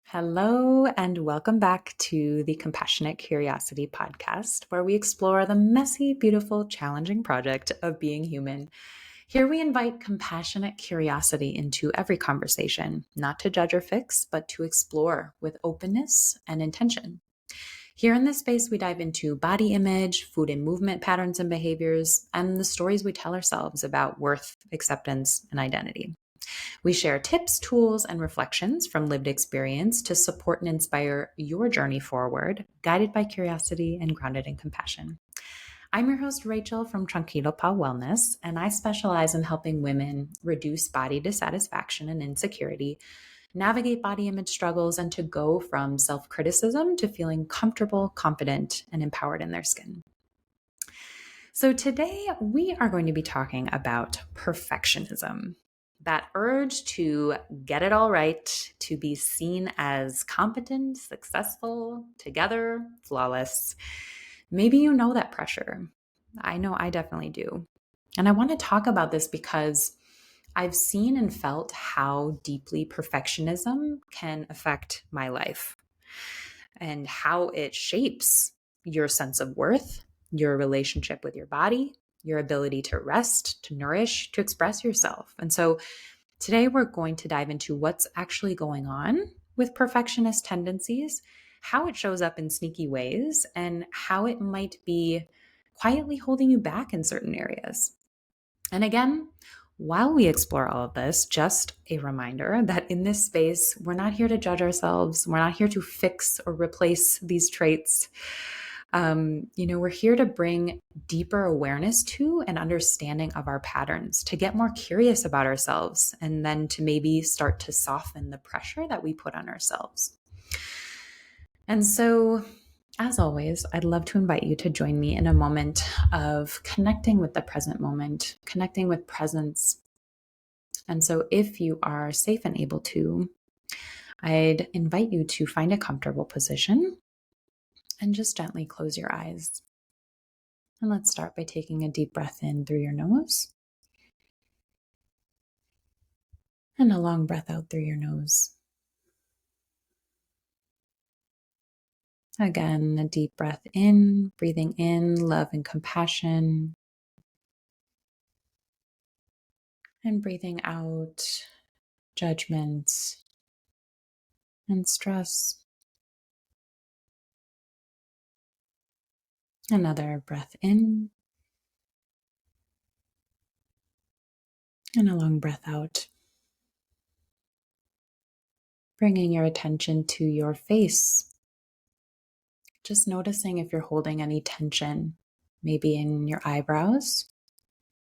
Hello, and welcome back to the Compassionate Curiosity podcast, where we explore the messy, beautiful, challenging project of being human. Here we invite compassionate curiosity into every conversation, not to judge or fix, but to explore with openness and intention. Here in this space, we dive into body image, food and movement patterns and behaviors, and the stories we tell ourselves about worth, acceptance, and identity. We share tips, tools, and reflections from lived experience to support and inspire your journey forward, guided by curiosity and grounded in compassion. I'm your host, Rachel from Tranquilo Paw Wellness, and I specialize in helping women reduce body dissatisfaction and insecurity, navigate body image struggles, and to go from self criticism to feeling comfortable, confident, and empowered in their skin. So, today we are going to be talking about perfectionism. That urge to get it all right, to be seen as competent, successful, together, flawless. Maybe you know that pressure. I know I definitely do. And I want to talk about this because I've seen and felt how deeply perfectionism can affect my life and how it shapes your sense of worth, your relationship with your body, your ability to rest, to nourish, to express yourself. And so today we're going to dive into what's actually going on with perfectionist tendencies, how it shows up in sneaky ways, and how it might be quietly holding you back in certain areas. And again, while we explore all of this, just a reminder that in this space, we're not here to judge ourselves. We're not here to fix or replace these traits. We're here to bring deeper awareness to and understanding of our patterns, to get more curious about ourselves, and then to maybe start to soften the pressure that we put on ourselves. And so, as always, I'd love to invite you to join me in a moment of connecting with the present moment, connecting with presence. And so, if you are safe and able to, I'd invite you to find a comfortable position and just gently close your eyes. And let's start by taking a deep breath in through your nose and a long breath out through your nose. Again, a deep breath in, breathing in love and compassion, and breathing out judgment and stress. Another breath in and a long breath out. Bringing your attention to your face. Just noticing if you're holding any tension, maybe in your eyebrows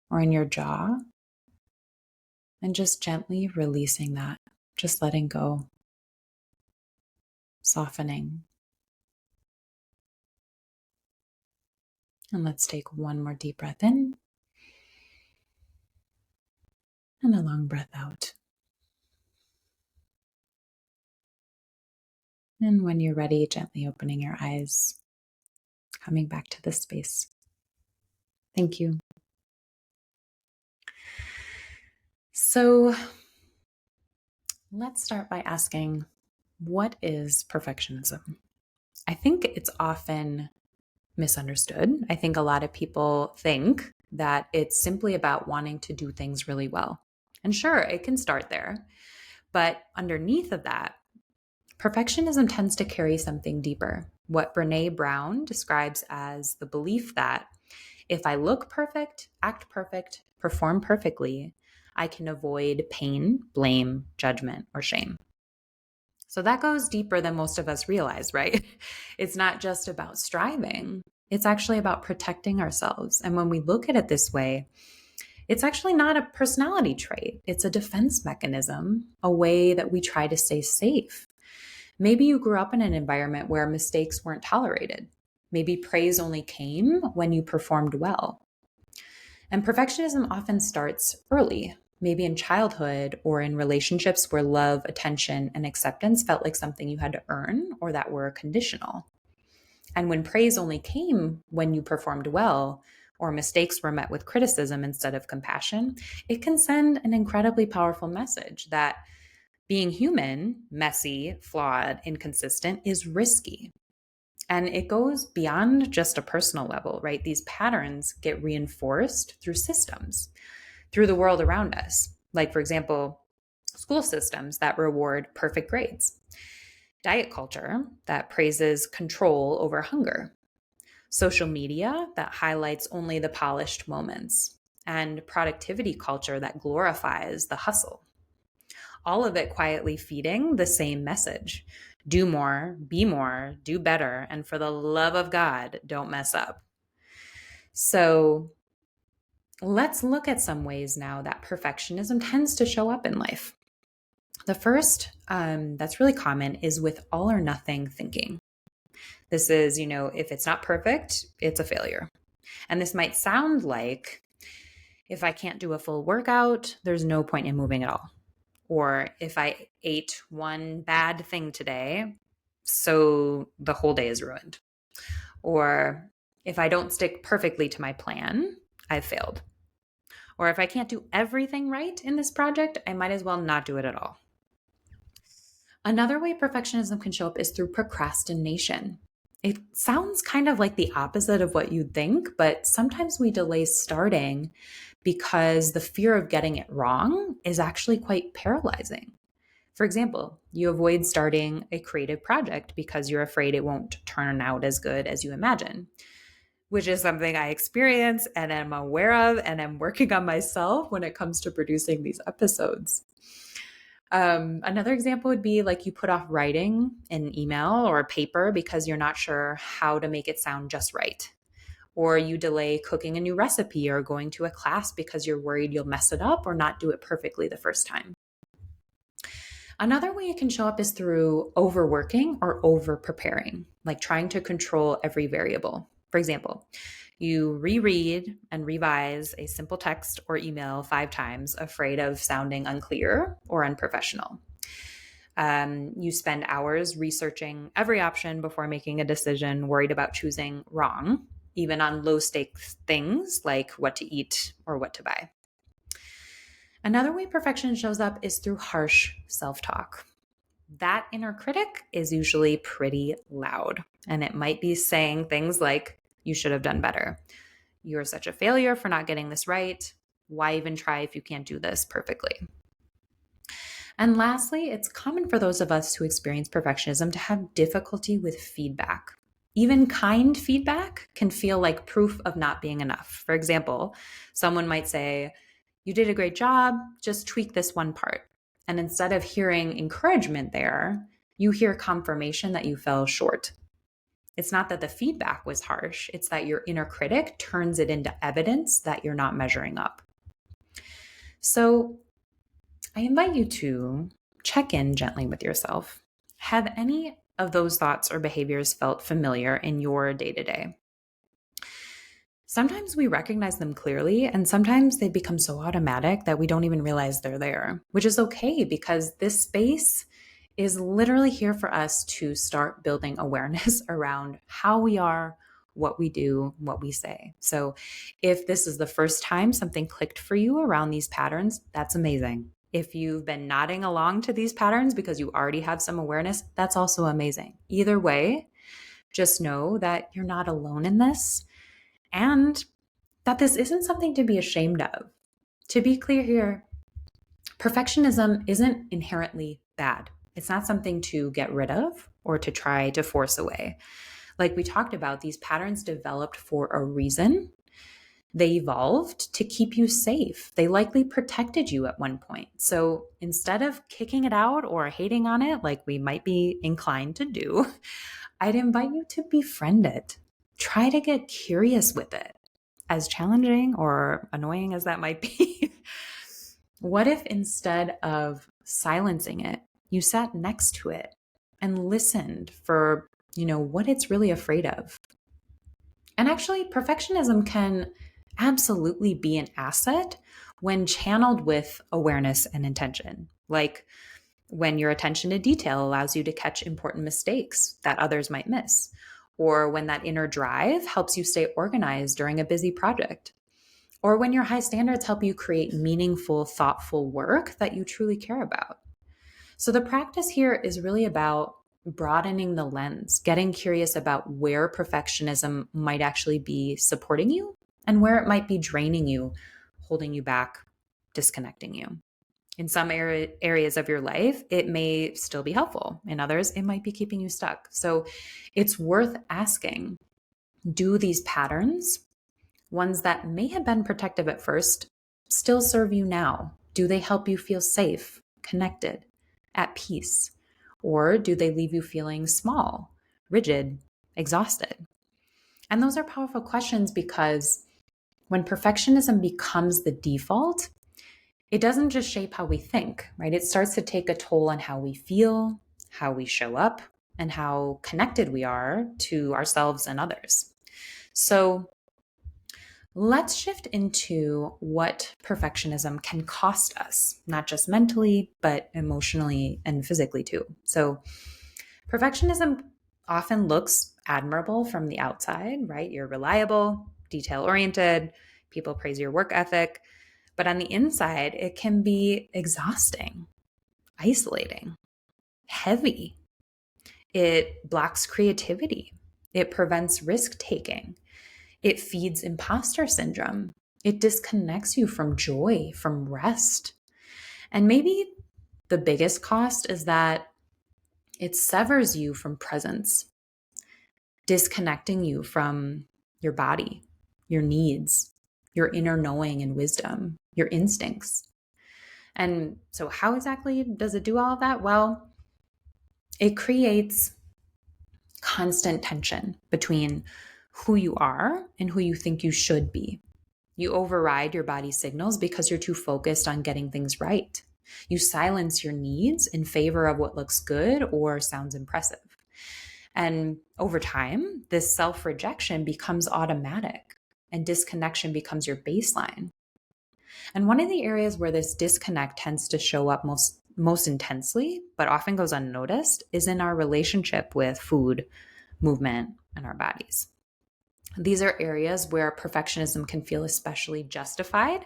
or in your jaw, and just gently releasing that, just letting go, softening. And let's take one more deep breath in and a long breath out. And when you're ready, gently opening your eyes, coming back to this space. Thank you. So let's start by asking, what is perfectionism? I think it's often misunderstood. I think a lot of people think that it's simply about wanting to do things really well. And sure, it can start there. But underneath of that, perfectionism tends to carry something deeper, what Brené Brown describes as the belief that if I look perfect, act perfect, perform perfectly, I can avoid pain, blame, judgment, or shame. So that goes deeper than most of us realize, right? It's not just about striving. It's actually about protecting ourselves. And when we look at it this way, it's actually not a personality trait. It's a defense mechanism, a way that we try to stay safe. Maybe you grew up in an environment where mistakes weren't tolerated. Maybe praise only came when you performed well. And perfectionism often starts early, maybe in childhood or in relationships where love, attention, and acceptance felt like something you had to earn or that were conditional. And when praise only came when you performed well, or mistakes were met with criticism instead of compassion, it can send an incredibly powerful message that Being human, messy, flawed, inconsistent is risky. And it goes beyond just a personal level, right? These patterns get reinforced through systems, through the world around us. Like, for example, school systems that reward perfect grades, diet culture that praises control over hunger, social media that highlights only the polished moments, and productivity culture that glorifies the hustle. All of it quietly feeding the same message: do more, do better, and for the love of God, don't mess up. So let's look at some ways now that perfectionism tends to show up in life. The first that's really common is with all or nothing thinking. This is, if it's not perfect, it's a failure. And this might sound like, if I can't do a full workout, there's no point in moving at all. Or if I ate one bad thing today, so the whole day is ruined. Or if I don't stick perfectly to my plan, I've failed. Or if I can't do everything right in this project, I might as well not do it at all. Another way perfectionism can show up is through procrastination. It sounds kind of like the opposite of what you'd think, but sometimes we delay starting because the fear of getting it wrong is actually quite paralyzing. For example, you avoid starting a creative project because you're afraid it won't turn out as good as you imagine, which is something I experience and am aware of and am working on myself when it comes to producing these episodes. Another example would be like you put off writing an email or a paper because you're not sure how to make it sound just right. Or you delay cooking a new recipe or going to a class because you're worried you'll mess it up or not do it perfectly the first time. Another way it can show up is through overworking or over preparing, like trying to control every variable. For example, you reread and revise a simple text or email 5 times, afraid of sounding unclear or unprofessional. You spend hours researching every option before making a decision, worried about choosing wrong, even on low stakes things like what to eat or what to buy. Another way perfection shows up is through harsh self-talk. That inner critic is usually pretty loud, and it might be saying things like, you should have done better. You're such a failure for not getting this right. Why even try if you can't do this perfectly? And lastly, it's common for those of us who experience perfectionism to have difficulty with feedback. Even kind feedback can feel like proof of not being enough. For example, someone might say, you did a great job, just tweak this one part. And instead of hearing encouragement there, you hear confirmation that you fell short. It's not that the feedback was harsh, it's that your inner critic turns it into evidence that you're not measuring up. So I invite you to check in gently with yourself. Have any of those thoughts or behaviors felt familiar in your day-to-day? Sometimes we recognize them clearly, and sometimes they become so automatic that we don't even realize they're there, which is okay because this space is literally here for us to start building awareness around how we are, what we do, what we say. So if this is the first time something clicked for you around these patterns, that's amazing. If you've been nodding along to these patterns because you already have some awareness, that's also amazing. Either way, just know that you're not alone in this and that this isn't something to be ashamed of. To be clear here, perfectionism isn't inherently bad. It's not something to get rid of or to try to force away. Like we talked about, these patterns developed for a reason. They evolved to keep you safe. They likely protected you at one point. So instead of kicking it out or hating on it, like we might be inclined to do, I'd invite you to befriend it. Try to get curious with it, as challenging or annoying as that might be. What if instead of silencing it, you sat next to it and listened for, what it's really afraid of? And actually, perfectionism can absolutely be an asset when channeled with awareness and intention. Like when your attention to detail allows you to catch important mistakes that others might miss, or when that inner drive helps you stay organized during a busy project, or when your high standards help you create meaningful, thoughtful work that you truly care about. So the practice here is really about broadening the lens, getting curious about where perfectionism might actually be supporting you and where it might be draining you, holding you back, disconnecting you. In some areas of your life, it may still be helpful. In others, it might be keeping you stuck. So it's worth asking, do these patterns, ones that may have been protective at first, still serve you now? Do they help you feel safe, connected, at peace? Or do they leave you feeling small, rigid, exhausted? And those are powerful questions because when perfectionism becomes the default, it doesn't just shape how we think, right? It starts to take a toll on how we feel, how we show up, and how connected we are to ourselves and others. So let's shift into what perfectionism can cost us, not just mentally, but emotionally and physically too. So perfectionism often looks admirable from the outside, right? You're reliable, detail oriented, people praise your work ethic. But on the inside, it can be exhausting, isolating, heavy. It blocks creativity. It prevents risk taking. It feeds imposter syndrome. It disconnects you from joy, from rest. And maybe the biggest cost is that it severs you from presence, disconnecting you from your body, your needs, your inner knowing and wisdom, your instincts. And so, how exactly does it do all of that? Well, it creates constant tension between who you are and who you think you should be. You override your body's signals because you're too focused on getting things right. You silence your needs in favor of what looks good or sounds impressive. And over time, this self rejection becomes automatic and disconnection becomes your baseline. And one of the areas where this disconnect tends to show up most intensely, but often goes unnoticed, is in our relationship with food, movement, and our bodies. These are areas where perfectionism can feel especially justified.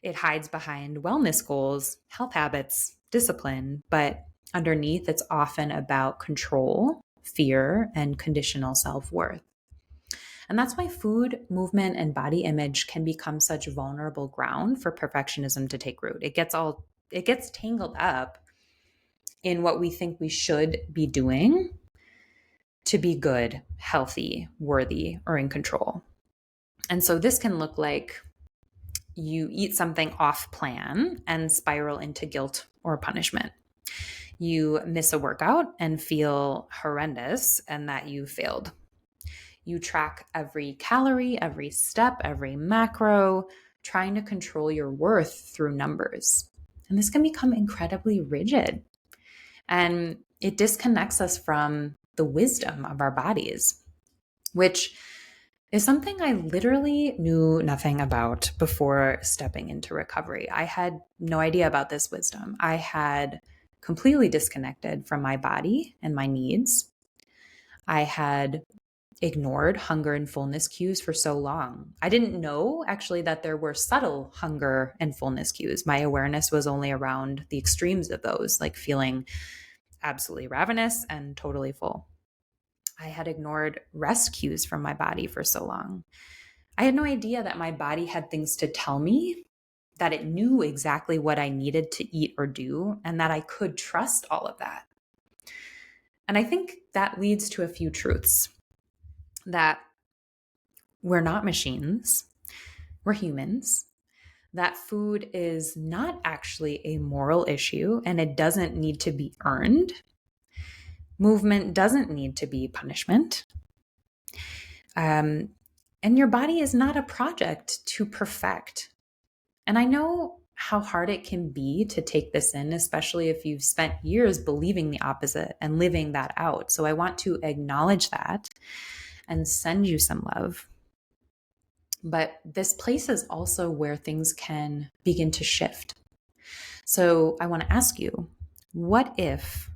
It hides behind wellness goals, health habits, discipline, but underneath, it's often about control, fear, and conditional self-worth. And that's why food, movement, and body image can become such vulnerable ground for perfectionism to take root. It gets tangled up in what we think we should be doing to be good, healthy, worthy, or in control. And so this can look like you eat something off plan and spiral into guilt or punishment. You miss a workout and feel horrendous and that you failed. You track every calorie, every step, every macro, trying to control your worth through numbers. And this can become incredibly rigid. And it disconnects us from the wisdom of our bodies, which is something I literally knew nothing about before stepping into recovery. I had no idea about this wisdom. I had completely disconnected from my body and my needs. I had ignored hunger and fullness cues for so long. I didn't know actually that there were subtle hunger and fullness cues. My awareness was only around the extremes of those, like feeling absolutely ravenous and totally full. I had ignored rest cues from my body for so long. I had no idea that my body had things to tell me, that it knew exactly what I needed to eat or do, and that I could trust all of that. And I think that leads to a few truths. That we're not machines, we're humans, that food is not actually a moral issue and it doesn't need to be earned. Movement doesn't need to be punishment. And your body is not a project to perfect. And I know how hard it can be to take this in, especially if you've spent years believing the opposite and living that out. So I want to acknowledge that and send you some love. But this place is also where things can begin to shift. So I want to ask you, what if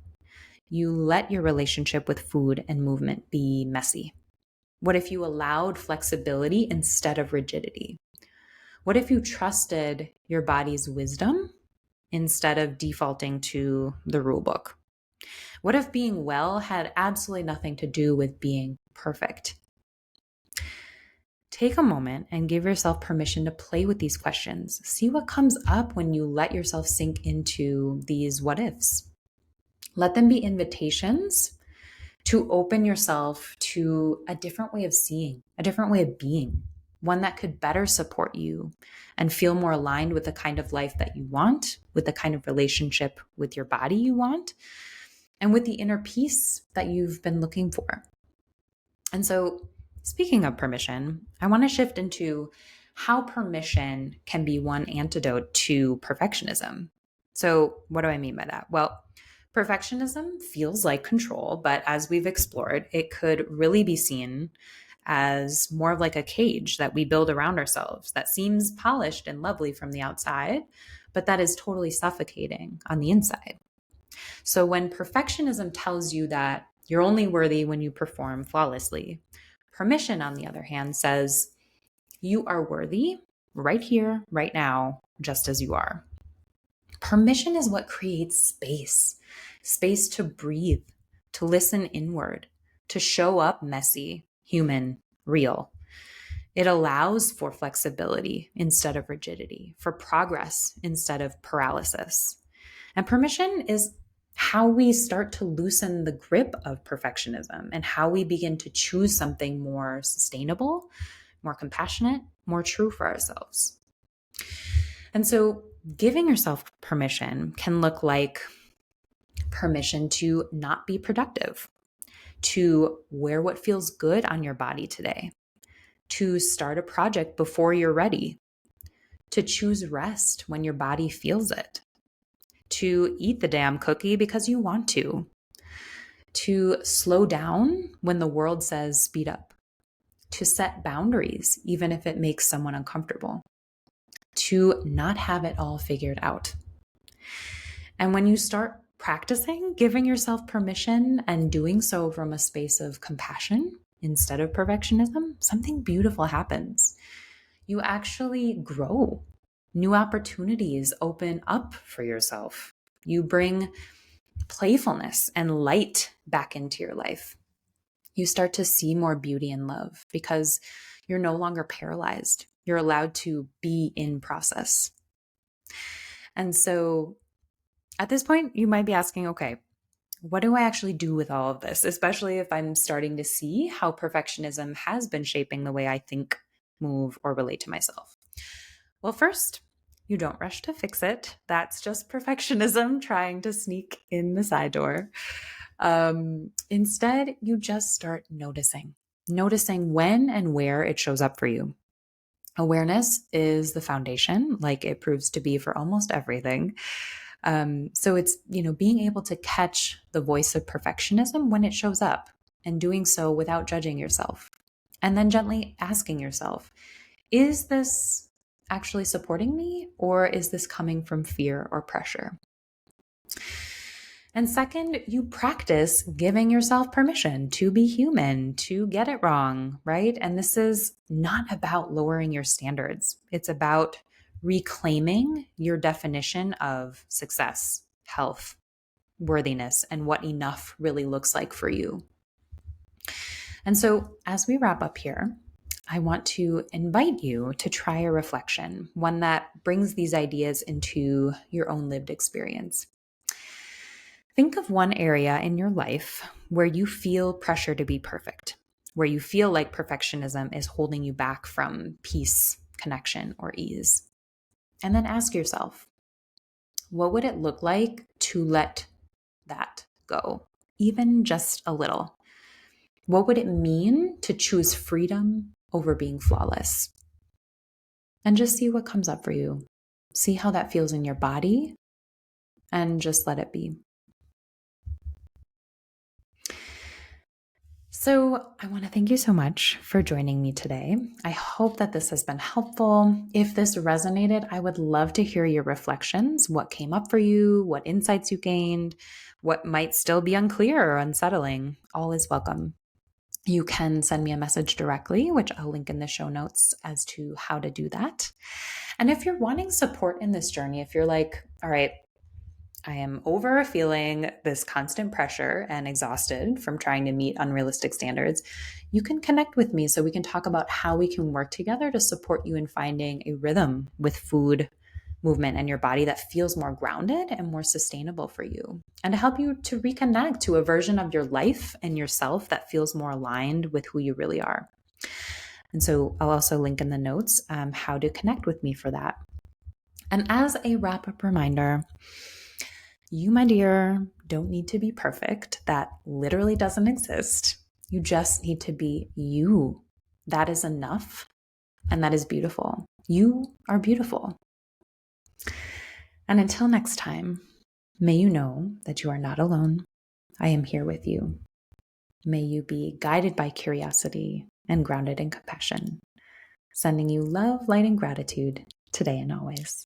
you let your relationship with food and movement be messy? What if you allowed flexibility instead of rigidity? What if you trusted your body's wisdom instead of defaulting to the rule book? What if being well had absolutely nothing to do with being perfect? Take a moment and give yourself permission to play with these questions. See what comes up when you let yourself sink into these what ifs. Let them be invitations to open yourself to a different way of seeing, a different way of being, one that could better support you and feel more aligned with the kind of life that you want, with the kind of relationship with your body you want, and with the inner peace that you've been looking for. And so, speaking of permission, I want to shift into how permission can be one antidote to perfectionism. So, what do I mean by that? Well, perfectionism feels like control, but as we've explored, it could really be seen as more of like a cage that we build around ourselves that seems polished and lovely from the outside, but that is totally suffocating on the inside. So when perfectionism tells you that you're only worthy when you perform flawlessly, permission, on the other hand, says you are worthy right here, right now, just as you are. Permission is what creates space to breathe, to listen inward, to show up messy, human, real. It allows for flexibility instead of rigidity, for progress instead of paralysis. And permission is how we start to loosen the grip of perfectionism and how we begin to choose something more sustainable, more compassionate, more true for ourselves. And so giving yourself permission can look like permission to not be productive, to wear what feels good on your body today, to start a project before you're ready, to choose rest when your body feels it, to eat the damn cookie because you want to slow down when the world says speed up, to set boundaries even if it makes someone uncomfortable, to not have it all figured out. And when you start practicing giving yourself permission and doing so from a space of compassion instead of perfectionism, something beautiful happens. You actually grow. New opportunities open up for yourself. You bring playfulness and light back into your life. You start to see more beauty and love because you're no longer paralyzed. You're allowed to be in process. And so at this point, you might be asking, okay, what do I actually do with all of this? Especially if I'm starting to see how perfectionism has been shaping the way I think, move, or relate to myself. Well, first, you don't rush to fix it. That's just perfectionism trying to sneak in the side door. Instead, you just start noticing when and where it shows up for you. Awareness is the foundation, like it proves to be for almost everything. So it's, being able to catch the voice of perfectionism when it shows up and doing so without judging yourself. And then gently asking yourself, is this actually supporting me, or is this coming from fear or pressure? And second, you practice giving yourself permission to be human, to get it wrong, right? And this is not about lowering your standards. It's about reclaiming your definition of success, health, worthiness, and what enough really looks like for you. And so as we wrap up here, I want to invite you to try a reflection, one that brings these ideas into your own lived experience. Think of one area in your life where you feel pressure to be perfect, where you feel like perfectionism is holding you back from peace, connection, or ease. And then ask yourself, what would it look like to let that go, even just a little? What would it mean to choose freedom over being flawless? And just see what comes up for you. See how that feels in your body, and just let it be. So I want to thank you so much for joining me today. I hope that this has been helpful. If this resonated, I would love to hear your reflections. What came up for you? What insights you gained? What might still be unclear or unsettling? All is welcome. You can send me a message directly, which I'll link in the show notes as to how to do that. And if you're wanting support in this journey, if you're like, all right, I am over feeling this constant pressure and exhausted from trying to meet unrealistic standards, you can connect with me so we can talk about how we can work together to support you in finding a rhythm with food, movement, and your body that feels more grounded and more sustainable for you, and to help you to reconnect to a version of your life and yourself that feels more aligned with who you really are. And so I'll also link in the notes how to connect with me for that. And as a wrap up reminder, you, my dear, don't need to be perfect. That literally doesn't exist. You just need to be you. That is enough. And that is beautiful. You are beautiful. And until next time, may you know that you are not alone. I am here with you. May you be guided by curiosity and grounded in compassion. Sending you love, light, and gratitude today and always.